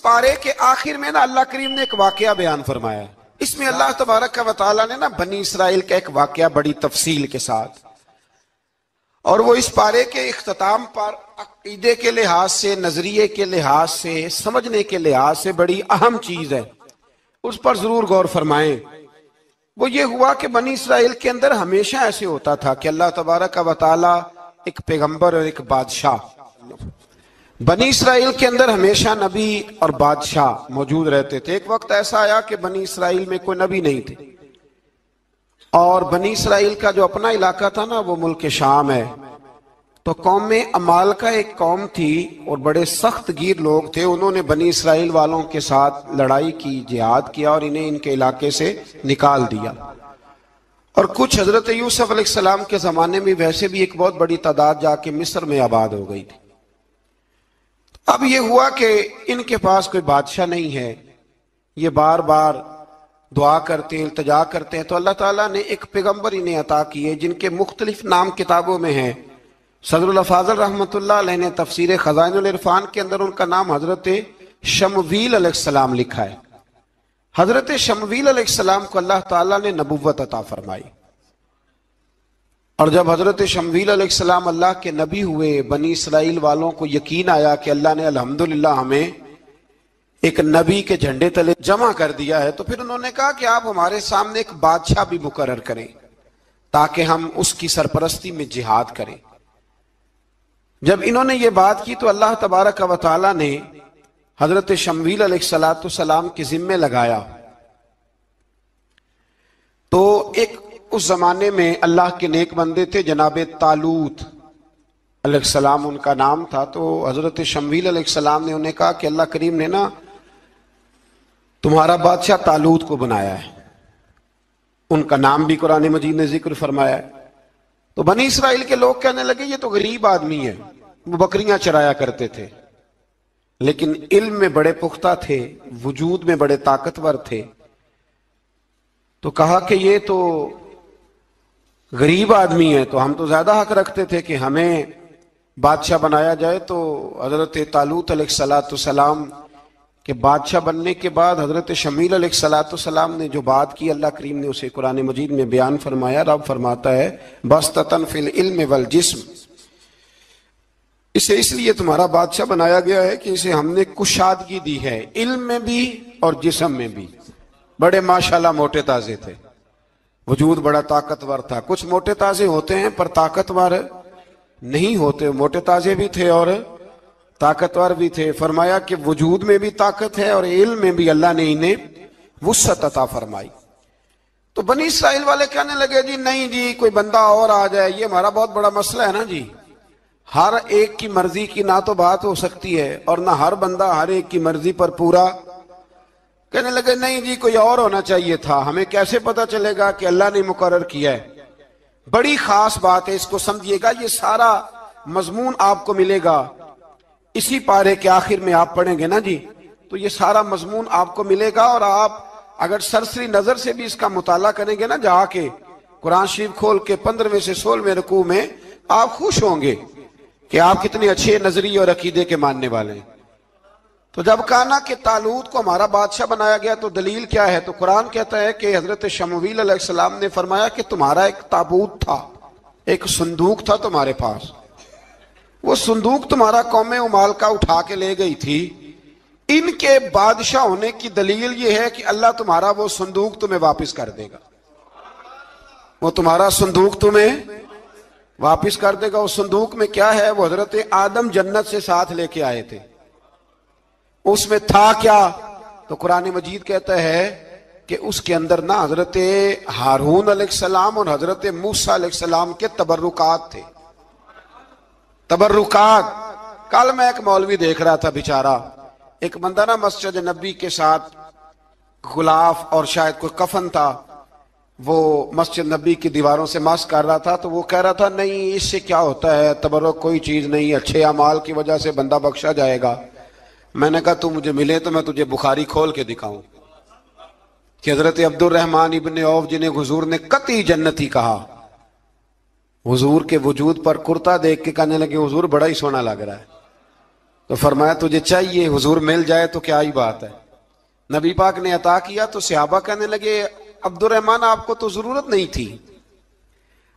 پارے کے آخر میں نا اللہ کریم نے ایک واقعہ بیان فرمایا ہے. اس میں اللہ تبارک و تعالیٰ نے نا بنی اسرائیل کا ایک واقعہ بڑی تفصیل کے ساتھ، اور وہ اس پارے کے اختتام پر عقیدے کے لحاظ سے، نظریے کے لحاظ سے، سمجھنے کے لحاظ سے بڑی اہم چیز ہے، اس پر ضرور غور فرمائیں. وہ یہ ہوا کہ بنی اسرائیل کے اندر ہمیشہ ایسے ہوتا تھا کہ اللہ تبارک و تعالیٰ ایک پیغمبر اور ایک بادشاہ، بنی اسرائیل کے اندر ہمیشہ نبی اور بادشاہ موجود رہتے تھے. ایک وقت ایسا آیا کہ بنی اسرائیل میں کوئی نبی نہیں تھے، اور بنی اسرائیل کا جو اپنا علاقہ تھا نا وہ ملک شام ہے. تو قوم عمالقہ ایک قوم تھی اور بڑے سخت گیر لوگ تھے. انہوں نے بنی اسرائیل والوں کے ساتھ لڑائی کی، جہاد کیا، اور انہیں ان کے علاقے سے نکال دیا. اور کچھ حضرت یوسف علیہ السلام کے زمانے میں ویسے بھی ایک بہت بڑی تعداد جا کے مصر میں آباد ہو گئی تھی. اب یہ ہوا کہ ان کے پاس کوئی بادشاہ نہیں ہے، یہ بار بار دعا کرتے ہیں، التجا کرتے ہیں. تو اللہ تعالیٰ نے ایک پیغمبر انہیں عطا کیے جن کے مختلف نام کتابوں میں ہیں. صدر الافاضل رحمۃ اللہ علیہ نے تفسیر خزائن العرفان کے اندر ان کا نام حضرت شمویل علیہ السلام لکھا ہے. حضرت شمویل علیہ السلام کو اللہ تعالیٰ نے نبوت عطا فرمائی، اور جب حضرت شمویل علیہ السلام اللہ کے نبی ہوئے، بنی اسرائیل والوں کو یقین آیا کہ اللہ نے الحمدللہ ہمیں ایک نبی کے جھنڈے تلے جمع کر دیا ہے، تو پھر انہوں نے کہا کہ آپ ہمارے سامنے ایک بادشاہ بھی مقرر کریں تاکہ ہم اس کی سرپرستی میں جہاد کریں. جب انہوں نے یہ بات کی تو اللہ تبارک و تعالیٰ نے حضرت شمویل علیہ السلام کے ذمے لگایا. تو ایک اس زمانے میں اللہ کے نیک بندے تھے، جناب طالوت علیہ السلام ان کا نام تھا. تو حضرت شمویل علیہ السلام نے انہیں کہا کہ اللہ کریم نے نا تمہارا بادشاہ طالوت کو بنایا ہے. ان کا نام بھی قرآن مجید نے ذکر فرمایا ہے. تو بنی اسرائیل کے لوگ کہنے لگے یہ تو غریب آدمی ہے، وہ بکریاں چرایا کرتے تھے، لیکن علم میں بڑے پختہ تھے، وجود میں بڑے طاقتور تھے. تو کہا کہ یہ تو غریب آدمی ہے، تو ہم تو زیادہ حق رکھتے تھے کہ ہمیں بادشاہ بنایا جائے. تو حضرت طالوت علیہ السلام کہ بادشاہ بننے کے بعد حضرت شمویل علیہ السلام نے جو بات کی، اللہ کریم نے اسے قرآن مجید میں بیان فرمایا. رب فرماتا ہے بسطتاً فی العلم والجسم، اسے اس لیے تمہارا بادشاہ بنایا گیا ہے کہ اسے ہم نے کشادگی دی ہے، علم میں بھی اور جسم میں بھی. بڑے ماشاءاللہ موٹے تازے تھے، وجود بڑا طاقتور تھا. کچھ موٹے تازے ہوتے ہیں پر طاقتور نہیں ہوتے، موٹے تازے بھی تھے اور طاقتور بھی تھے. فرمایا کہ وجود میں بھی طاقت ہے اور علم میں بھی اللہ نے انہیں وسعت عطا فرمائی. تو بنی اسرائیل والے کہنے لگے جی نہیں جی کوئی بندہ اور آ جائے، یہ ہمارا بہت بڑا مسئلہ ہے نا جی، ہر ایک کی مرضی کی نہ تو بات ہو سکتی ہے اور نہ ہر بندہ ہر ایک کی مرضی پر پورا. کہنے لگے نہیں جی کوئی اور ہونا چاہیے تھا، ہمیں کیسے پتا چلے گا کہ اللہ نے مقرر کیا ہے. بڑی خاص بات ہے، اس کو سمجھیے گا، یہ سارا مضمون آپ کو ملے گا اسی پارے کے آخر میں. آپ پڑھیں گے نا جی تو یہ سارا مضمون آپ کو ملے گا، اور آپ اگر سرسری نظر سے بھی اس کا مطالعہ کریں گے نا، جا کے قرآن شریف کھول کے 15ویں سے 16ویں رکوع میں، آپ خوش ہوں گے کہ آپ کتنے اچھے نظریے اور عقیدے کے ماننے والے ہیں. تو جب کہا نا کہ طالوت کو ہمارا بادشاہ بنایا گیا تو دلیل کیا ہے، تو قرآن کہتا ہے کہ حضرت شمویل علیہ السلام نے فرمایا کہ تمہارا ایک تابوت تھا، ایک صندوق تھا تمہارے پاس، وہ صندوق تمہارا قوم عمالقہ اٹھا کے لے گئی تھی. ان کے بادشاہ ہونے کی دلیل یہ ہے کہ اللہ تمہارا وہ صندوق تمہیں واپس کر دے گا، وہ تمہارا صندوق تمہیں واپس کر دے گا. اس صندوق میں کیا ہے؟ وہ حضرت آدم جنت سے ساتھ لے کے آئے تھے. اس میں تھا کیا؟ تو قرآن مجید کہتا ہے کہ اس کے اندر نا حضرت ہارون علیہ السلام اور حضرت موسیٰ علیہ السلام کے تبرکات تھے. تبرکات. کل میں ایک مولوی دیکھ رہا تھا بیچارہ، ایک بندہ نا مسجد نبی کے ساتھ غلاف اور شاید کوئی کفن تھا، وہ مسجد نبی کی دیواروں سے مس کر رہا تھا. تو وہ کہہ رہا تھا نہیں اس سے کیا ہوتا ہے، تبرک کوئی چیز نہیں، اچھے اعمال کی وجہ سے بندہ بخشا جائے گا. میں نے کہا تو مجھے ملے تو میں تجھے بخاری کھول کے دکھاؤں کہ حضرت عبد الرحمن ابن عوف جنہیں حضور نے قطعی جنتی کہا، حضور کے وجود پر کرتا دیکھ کے کہنے لگے حضور بڑا ہی سونا لگ رہا ہے. تو فرمایا تجھے چاہیے حضور مل جائے تو کیا ہی بات ہے. نبی پاک نے عطا کیا تو صحابہ کہنے لگے عبد الرحمن آپ کو تو ضرورت نہیں تھی,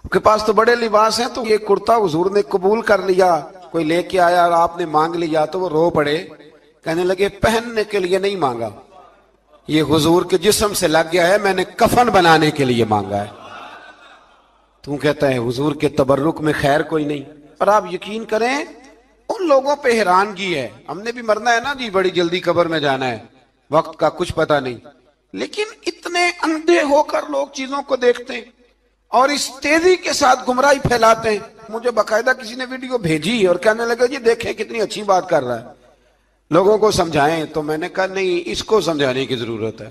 آپ کے پاس تو بڑے لباس ہیں, تو یہ کرتا حضور نے قبول کر لیا, کوئی لے کے آیا اور آپ نے مانگ لیا. تو وہ رو پڑے, کہنے لگے پہننے کے لیے نہیں مانگا, یہ حضور کے جسم سے لگ گیا ہے, میں نے کفن بنانے کے لیے مانگا ہے. تو کہتا ہے حضور کے تبرک میں خیر کوئی نہیں. اور آپ یقین کریں ان لوگوں پہ حیرانگی ہے, ہم نے بھی مرنا ہے نا جی, بڑی جلدی قبر میں جانا ہے, وقت کا کچھ پتہ نہیں, لیکن اتنے اندھے ہو کر لوگ چیزوں کو دیکھتے ہیں اور اس تیزی کے ساتھ گمراہی پھیلاتے ہیں. مجھے باقاعدہ کسی نے ویڈیو بھیجی اور کہنے لگا جی دیکھیں کتنی اچھی بات کر رہا ہے, لوگوں کو سمجھائیں. تو میں نے کہا نہیں, اس کو سمجھانے کی ضرورت ہے.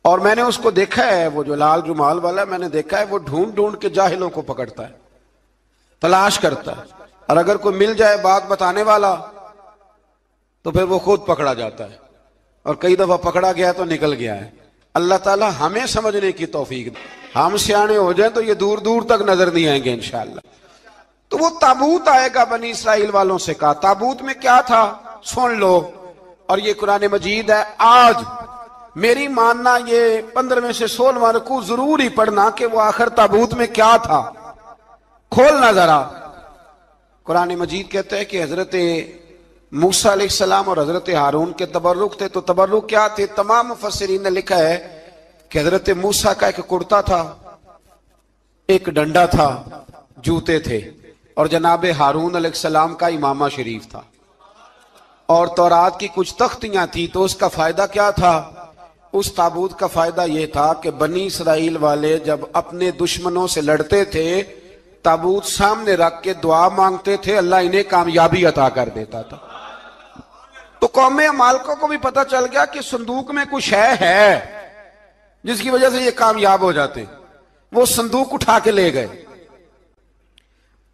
اور میں نے اس کو دیکھا ہے, وہ جو لال رومال والا, میں نے دیکھا ہے وہ ڈھونڈ ڈھونڈ کے جاہلوں کو پکڑتا ہے, تلاش کرتا ہے, اور اگر کوئی مل جائے بات بتانے والا تو پھر وہ خود پکڑا جاتا ہے, اور کئی دفعہ پکڑا گیا تو نکل گیا ہے. اللہ تعالی ہمیں سمجھنے کی توفیق دے, ہم سیانے ہو جائیں تو یہ دور دور تک نظر نہیں آئیں گے انشاءاللہ. تو وہ تابوت آئے گا, بنی اسرائیل والوں سے کہا تابوت میں کیا تھا سن لو, اور یہ قرآن مجید ہے. آج میری ماننا یہ 15 سے 16 رکوع ضرور ہی پڑھنا کہ وہ آخر تابوت میں کیا تھا, کھولنا ذرا. قرآن مجید کہتا ہے کہ حضرت موسیٰ علیہ السلام اور حضرت ہارون کے تبرک تھے. تو تبرک کیا تھے؟ تمام مفسرین نے لکھا ہے کہ حضرت موسیٰ کا ایک کرتا تھا, ایک ڈنڈا تھا, جوتے تھے, اور جناب ہارون علیہ السلام کا امامہ شریف تھا, اور تورات کی کچھ تختیاں تھی. تو اس کا فائدہ کیا تھا؟ اس تابوت کا فائدہ یہ تھا کہ بنی اسرائیل والے جب اپنے دشمنوں سے لڑتے تھے تابوت سامنے رکھ کے دعا مانگتے تھے, اللہ انہیں کامیابی عطا کر دیتا تھا. تو قوم عمالقہ کو بھی پتہ چل گیا کہ صندوق میں کچھ ہے جس کی وجہ سے یہ کامیاب ہو جاتے. وہ صندوق اٹھا کے لے گئے.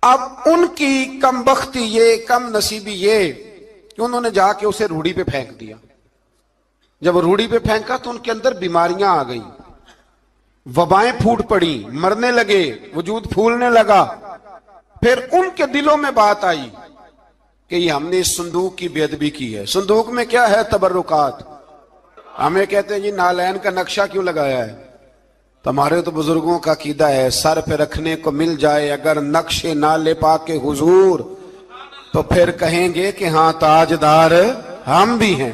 اب ان کی کم بختی یہ, کم نصیبی یہ کہ انہوں نے جا کے اسے روڑی پہ پھینک دیا. جب روڑی پہ پھینکا تو ان کے اندر بیماریاں آ گئیں, وبائیں پھوٹ پڑی, مرنے لگے, وجود پھولنے لگا. پھر ان کے دلوں میں بات آئی کہ یہ ہم نے اس صندوق کی بے ادبی کی ہے. صندوق میں کیا ہے؟ تبرکات. ہمیں کہتے ہیں جی نالین کا نقشہ کیوں لگایا ہے؟ تمہارے تو بزرگوں کا عقیدہ ہے سر پہ رکھنے کو مل جائے اگر نقش نالے پاک حضور تو پھر کہیں گے کہ ہاں تاجدار ہم بھی ہیں.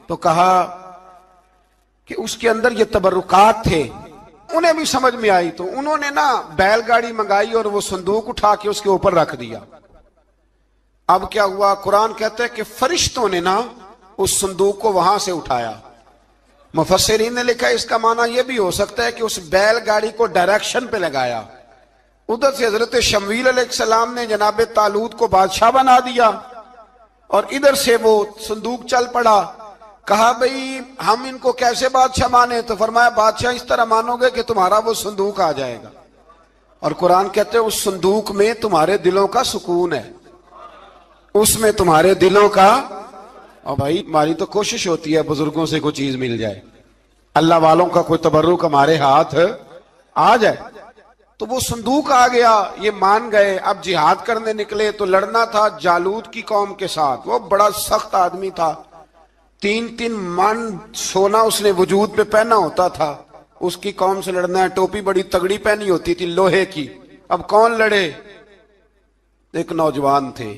تو کہا کہ اس کے اندر یہ تبرکات تھے. انہیں بھی سمجھ میں آئی تو انہوں نے نا بیل گاڑی منگائی اور وہ صندوق اٹھا کے اس کے اوپر رکھ دیا. اب کیا ہوا؟ قرآن کہتا ہے کہ فرشتوں نے نا اس صندوق کو وہاں سے اٹھایا. مفسرین نے لکھا اس کا معنی یہ بھی ہو سکتا ہے کہ اس بیل گاڑی کو ڈائریکشن پہ لگایا. ادھر سے حضرت شمویل علیہ السلام نے جناب طالوت کو بادشاہ بنا دیا اور ادھر سے وہ صندوق چل پڑا. کہا بھئی ہم ان کو کیسے بادشاہ مانے؟ تو فرمایا بادشاہ اس طرح مانو گے کہ تمہارا وہ صندوق آ جائے گا. اور قرآن کہتے ہیں اس صندوق میں تمہارے دلوں کا سکون ہے, اس میں تمہارے دلوں کا. اور بھائی ہماری تو کوشش ہوتی ہے بزرگوں سے کوئی چیز مل جائے, اللہ والوں کا کوئی تبرک ہمارے ہاتھ آ جائے. تو وہ صندوق آ گیا, یہ مان گئے. اب جہاد کرنے نکلے تو لڑنا تھا جالوت کی قوم کے ساتھ. وہ بڑا سخت آدمی تھا, 3 من سونا اس نے وجود پہ پہنا ہوتا تھا. اس کی قوم سے لڑنا ہے, ٹوپی بڑی تگڑی پہنی ہوتی تھی لوہے کی. اب کون لڑے؟ ایک نوجوان تھے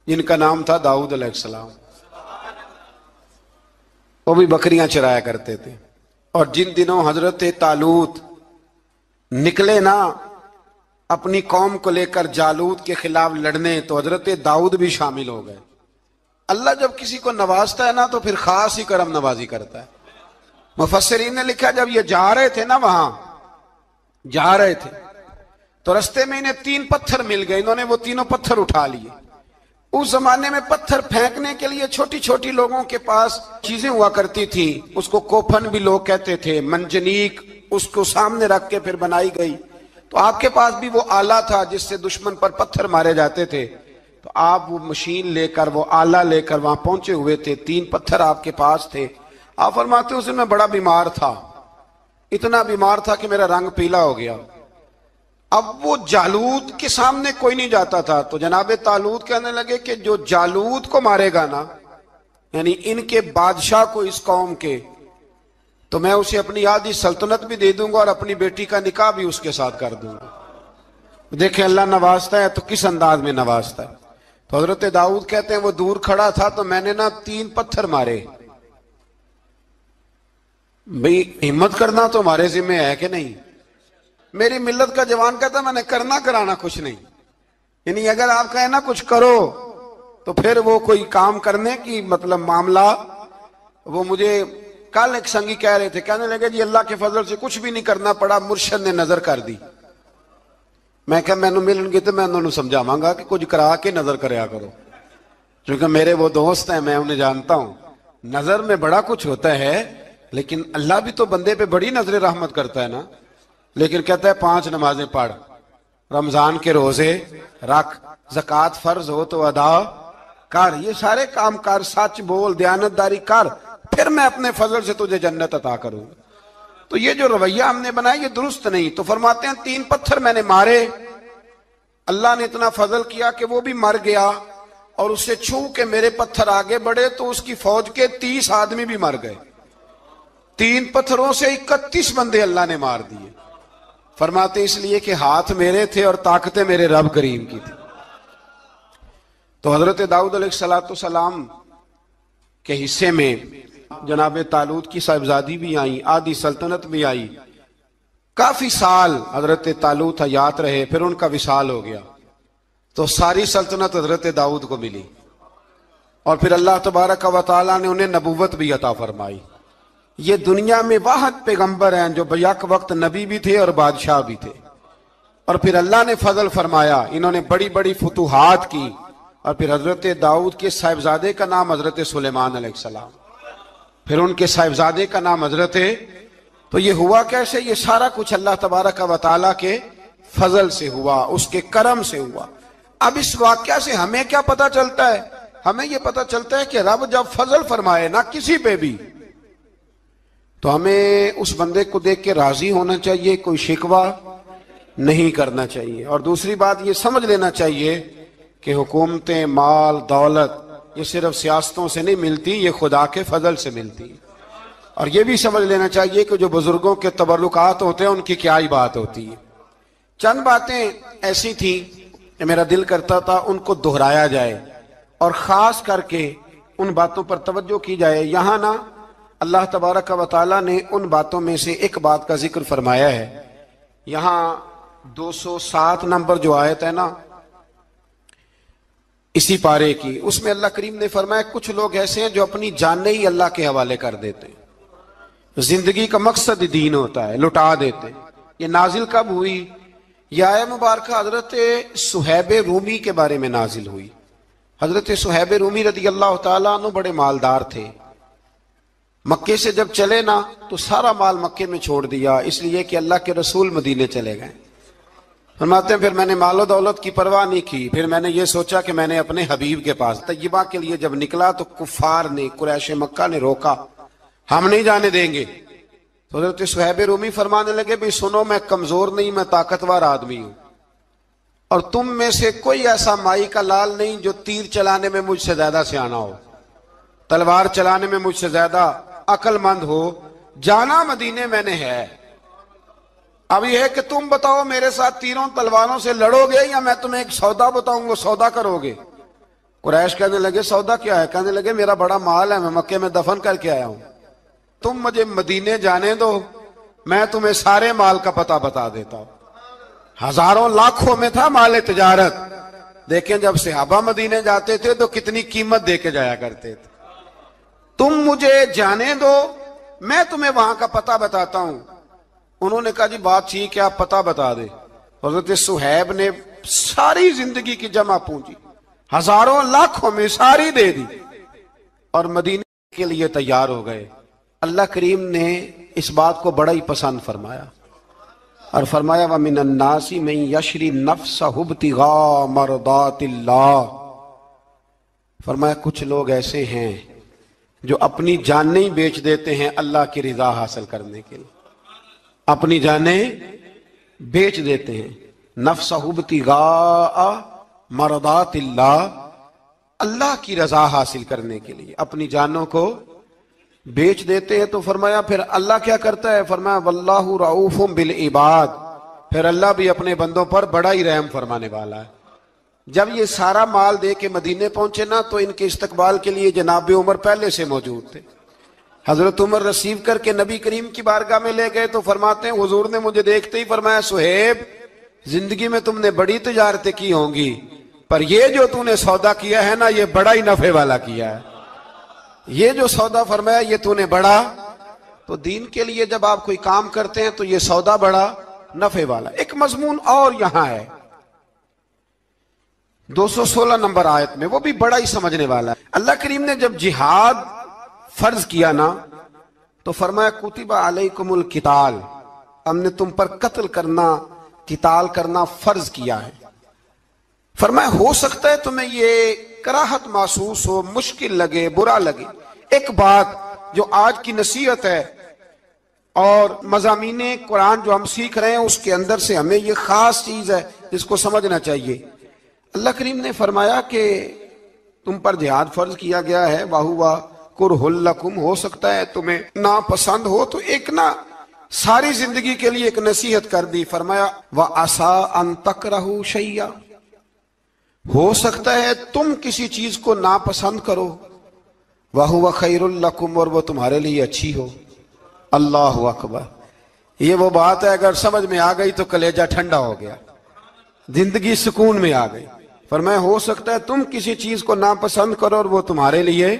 جن کا نام تھا داؤد علیہ السلام. وہ بھی بکریاں چرایا کرتے تھے. اور جن دنوں حضرت طالوت نکلے نا اپنی قوم کو لے کر جالوت کے خلاف لڑنے تو حضرت داؤد بھی شامل ہو گئے. اللہ جب کسی کو نوازتا ہے نا تو پھر خاص ہی کرم نوازی کرتا ہے. مفسرین نے لکھا جب یہ جا رہے تھے نا, وہاں جا رہے تھے تو رستے میں انہیں 3 پتھر مل گئے. انہوں نے وہ تینوں پتھر اٹھا لیے. اس زمانے میں پتھر پھینکنے کے لیے چھوٹی چھوٹی لوگوں کے پاس چیزیں ہوا کرتی تھی. اس کو کوپھن بھی لوگ کہتے تھے, منجنیک, اس کو سامنے رکھ کے پھر بنائی گئی. تو آپ کے پاس بھی وہ آلہ تھا جس سے دشمن پر پتھر مارے جاتے تھے. تو آپ وہ مشین لے کر, وہ آلہ لے کر وہاں پہنچے ہوئے تھے. 3 پتھر آپ کے پاس تھے. آپ فرماتے اس دن میں بڑا بیمار تھا, اتنا بیمار تھا کہ میرا رنگ پیلا ہو گیا. اب وہ جالوت کے سامنے کوئی نہیں جاتا تھا، تو جناب طالوت کہنے لگے کہ جو جالوت کو مارے گا نا، یعنی ان کے بادشاہ کو اس قوم کے، تو میں اسے اپنی آدھی سلطنت بھی دے دوں گا اور اپنی بیٹی کا نکاح بھی اس کے ساتھ کر دوں گا۔ دیکھیں اللہ نوازتا ہے تو کس انداز میں نوازتا ہے۔ تو حضرت داؤد کہتے ہیں وہ دور کھڑا تھا تو میں نے نا 3 پتھر مارے۔ بھئی ہمت کرنا تو ہمارے ذمہ ہے کہ نہیں؟ میری ملت کا جوان کہتا میں نے کرنا کرانا کچھ نہیں، یعنی اگر آپ کہیں نا کچھ کرو تو پھر وہ کوئی کام کرنے کی مطلب معاملہ، وہ مجھے کل ایک سنگی کہہ رہے تھے، کہنے لگے جی اللہ کے فضل سے کچھ بھی نہیں کرنا پڑا، مرشد نے نظر کر دی۔ میں کہا میں ملن گے تو میں انہوں نے سمجھاواں گا کہ کچھ کرا کے نظر کریا کرو، کیونکہ میرے وہ دوست ہیں، میں انہیں جانتا ہوں۔ نظر میں بڑا کچھ ہوتا ہے، لیکن اللہ بھی تو بندے پہ بڑی نظر رحمت کرتا ہے نا۔ لیکن کہتا ہے 5 نمازیں پڑھ، رمضان کے روزے رکھ، زکوٰۃ فرض ہو تو ادا کر، یہ سارے کام کر، سچ بول، دیانتداری کر، پھر میں اپنے فضل سے تجھے جنت عطا کروں گا۔ تو یہ جو رویہ ہم نے بنایا یہ درست نہیں۔ تو فرماتے ہیں 3 پتھر میں نے مارے، اللہ نے اتنا فضل کیا کہ وہ بھی مر گیا، اور اسے چھو کے میرے پتھر آگے بڑھے تو اس کی فوج کے 30 آدمی بھی مر گئے۔ 3 پتھروں سے 31 بندے اللہ نے مار دیے۔ فرماتے اس لیے کہ ہاتھ میرے تھے اور طاقتیں میرے رب کریم کی تھی۔ تو حضرت داؤد علیہ السلام کے حصے میں جناب طالوت کی صاحبزادی بھی آئیں، آدھی سلطنت بھی آئی۔ کافی سال حضرت طالوت حیات رہے، پھر ان کا وصال ہو گیا، تو ساری سلطنت حضرت داؤد کو ملی، اور پھر اللہ تبارک و تعالیٰ نے انہیں نبوت بھی عطا فرمائی۔ یہ دنیا میں واحد پیغمبر ہیں جو بیک وقت نبی بھی تھے اور بادشاہ بھی تھے، اور پھر اللہ نے فضل فرمایا، انہوں نے بڑی بڑی فتوحات کی۔ اور پھر حضرت داؤد کے صاحبزادے کا نام حضرت سلیمان علیہ السلام، پھر ان کے صاحبزادے کا نام حضرت، تو یہ ہوا کیسے؟ یہ سارا کچھ اللہ تبارک و تعالیٰ کے فضل سے ہوا، اس کے کرم سے ہوا۔ اب اس واقعہ سے ہمیں کیا پتہ چلتا ہے؟ ہمیں یہ پتہ چلتا ہے کہ رب جب فضل فرمائے نہ کسی پہ بھی، تو ہمیں اس بندے کو دیکھ کے راضی ہونا چاہیے، کوئی شکوہ نہیں کرنا چاہیے۔ اور دوسری بات یہ سمجھ لینا چاہیے کہ حکومتیں، مال، دولت یہ صرف سیاستوں سے نہیں ملتی، یہ خدا کے فضل سے ملتی۔ اور یہ بھی سمجھ لینا چاہیے کہ جو بزرگوں کے تبرکات ہوتے ہیں ان کی کیا ہی بات ہوتی ہے۔ چند باتیں ایسی تھیں کہ میرا دل کرتا تھا ان کو دہرایا جائے، اور خاص کر کے ان باتوں پر توجہ کی جائے۔ یہاں نا اللہ تبارک و تعالیٰ نے ان باتوں میں سے ایک بات کا ذکر فرمایا ہے۔ یہاں 207 نمبر جو آیت ہے نا اسی پارے کی، اس میں اللہ کریم نے فرمایا کچھ لوگ ایسے ہیں جو اپنی جانیں ہی اللہ کے حوالے کر دیتے ہیں، زندگی کا مقصد دین ہوتا ہے، لٹا دیتے ہیں۔ یہ نازل کب ہوئی؟ یہ آیت مبارکہ حضرت صہیب رومی کے بارے میں نازل ہوئی۔ حضرت صہیب رومی رضی اللہ تعالیٰ عنہ بڑے مالدار تھے، مکے سے جب چلے نا تو سارا مال مکے میں چھوڑ دیا، اس لیے کہ اللہ کے رسول مدینے چلے گئے۔ فرماتے ہیں پھر میں نے مال و دولت کی پرواہ نہیں کی، پھر میں نے یہ سوچا کہ میں نے اپنے حبیب کے پاس طیبہ کے لیے جب نکلا تو کفار نے، قریش مکہ نے روکا، ہم نہیں جانے دیں گے۔ تو حضرت صہیب رومی فرمانے لگے بھی سنو، میں کمزور نہیں، میں طاقتور آدمی ہوں، اور تم میں سے کوئی ایسا مائی کا لال نہیں جو تیر چلانے میں مجھ سے زیادہ سیانا ہو، تلوار چلانے میں مجھ سے زیادہ عقل مند ہو، جانا مدینے میں نے ہے۔ اب یہ ہے کہ تم بتاؤ میرے ساتھ تیروں تلواروں سے لڑو گے یا میں تمہیں ایک سودا بتاؤں گا، سودا کرو گے؟ قریش کہنے لگے سودا کیا ہے؟ کہنے لگے میرا بڑا مال ہے، میں مکے میں دفن کر کے آیا ہوں، تم مجھے مدینے جانے دو، میں تمہیں سارے مال کا پتہ بتا دیتا ہوں۔ ہزاروں لاکھوں میں تھا مال تجارت۔ دیکھیں جب صحابہ مدینے جاتے تھے تو کتنی قیمت دے کے جایا کرتے تھے۔ تم مجھے جانے دو، میں تمہیں وہاں کا پتہ بتاتا ہوں۔ انہوں نے کہا جی بات ٹھیک ہے، آپ پتہ بتا دیں۔ حضرت صہیب نے ساری زندگی کی جمع پونجی ہزاروں لاکھوں میں ساری دے دی اور مدینے کے لیے تیار ہو گئے۔ اللہ کریم نے اس بات کو بڑا ہی پسند فرمایا اور فرمایا وَمِنَ النَّاسِ مَن يَشْرِي نَفْسَهُ ابْتِغَاءَ مَرْضَاتِ اللَّهِ، فرمایا کچھ لوگ ایسے ہیں جو اپنی جانیں ہی بیچ دیتے ہیں اللہ کی رضا حاصل کرنے کے لیے، اپنی جانیں بیچ دیتے ہیں۔ نفسہ ابتغاء مرضات اللہ، اللہ کی رضا حاصل کرنے کے لیے اپنی جانوں کو بیچ دیتے ہیں۔ تو فرمایا پھر اللہ کیا کرتا ہے؟ فرمایا واللہ رؤوف بالعباد، پھر اللہ بھی اپنے بندوں پر بڑا ہی رحم فرمانے والا ہے۔ جب یہ سارا مال دے کے مدینے پہنچے نا تو ان کے استقبال کے لیے جناب عمر پہلے سے موجود تھے۔ حضرت عمر ریسیو کر کے نبی کریم کی بارگاہ میں لے گئے تو فرماتے ہیں حضور نے مجھے دیکھتے ہی فرمایا صہیب زندگی میں تم نے بڑی تجارتیں کی ہوں گی، پر یہ جو تم نے سودا کیا ہے نا یہ بڑا ہی نفع والا کیا ہے، یہ جو سودا فرمایا یہ تو نے بڑا۔ تو دین کے لیے جب آپ کوئی کام کرتے ہیں تو یہ سودا بڑا نفع والا۔ ایک مضمون اور یہاں ہے 216 نمبر آیت میں، وہ بھی بڑا ہی سمجھنے والا ہے۔ اللہ کریم نے جب جہاد فرض کیا نا تو فرمایا کتب علیکم القتال، ہم نے تم پر قتل کرنا، قتال کرنا فرض کیا ہے۔ فرمایا ہو سکتا ہے تمہیں یہ کراہت محسوس ہو، مشکل لگے، برا لگے۔ ایک بات جو آج کی نصیحت ہے اور مضامین قرآن جو ہم سیکھ رہے ہیں اس کے اندر سے ہمیں یہ خاص چیز ہے جس کو سمجھنا چاہیے۔ اللہ کریم نے فرمایا کہ تم پر جہاد فرض کیا گیا ہے، وَهُوَ كُرْهٌ لَكُمْ، ہو سکتا ہے تمہیں ناپسند ہو، تو ایک نا ساری زندگی کے لیے ایک نصیحت کر دی۔ فرمایا وَعَسَىٰ أَن تَكْرَهُوا شَيْئًا، ہو سکتا ہے تم کسی چیز کو ناپسند کرو، وَهُوَ خَيْرٌ لَكُمْ، اور وہ تمہارے لیے اچھی ہو۔ اللہ اکبر، یہ وہ بات ہے اگر سمجھ میں آ گئی تو کلیجہ ٹھنڈا ہو گیا، زندگی سکون میں آ گئی۔ فرمایا ہو سکتا ہے تم کسی چیز کو ناپسند کرو اور وہ تمہارے لیے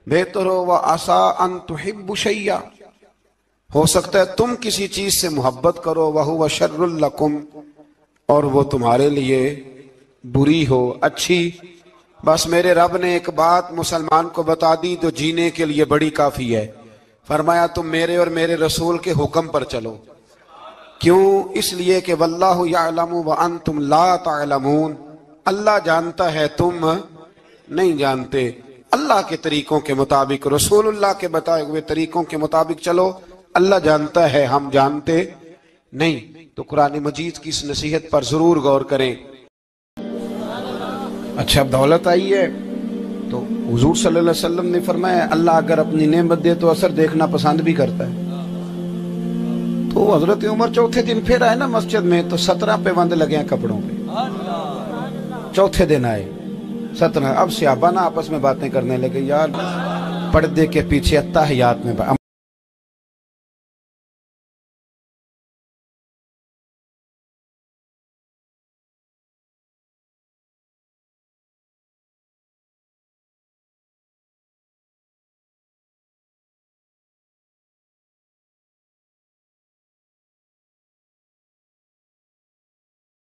بہتر ہو۔ وَعَسَىٰ أَن تُحِبُّوا شَيْئًا، ہو سکتا ہے تم کسی چیز سے محبت کرو، وَهُوَ شَرٌّ لَكُمْ، اور وہ تمہارے لیے بری ہو، اچھی۔ بس میرے رب نے ایک بات مسلمان کو بتا دی تو جینے کے لیے بڑی کافی ہے۔ فرمایا تم میرے اور میرے رسول کے حکم پر چلو۔ کیوں؟ اس لیے کہ واللہ یعلم وانتم لا تعلمون، اللہ جانتا ہے تم نہیں جانتے۔ اللہ کے طریقوں کے مطابق، رسول اللہ کے بتائے ہوئے طریقوں کے مطابق چلو، اللہ جانتا ہے ہم جانتے نہیں۔ تو قرآن مجید کی اس نصیحت پر ضرور غور کریں۔ اچھا اب دولت آئی ہے تو حضور صلی اللہ علیہ وسلم نے فرمایا اللہ اگر اپنی نعمت دے تو اثر دیکھنا پسند بھی کرتا ہے۔ تو حضرت عمر چوتھے دن پھر آئے نا مسجد میں تو 17 پیوند لگے ہیں کپڑوں پہ، چوتھے دن آئے 17۔ اب صحابہ نا آپس میں باتیں کرنے لگے، یار پردے کے پیچھے اتحیات میں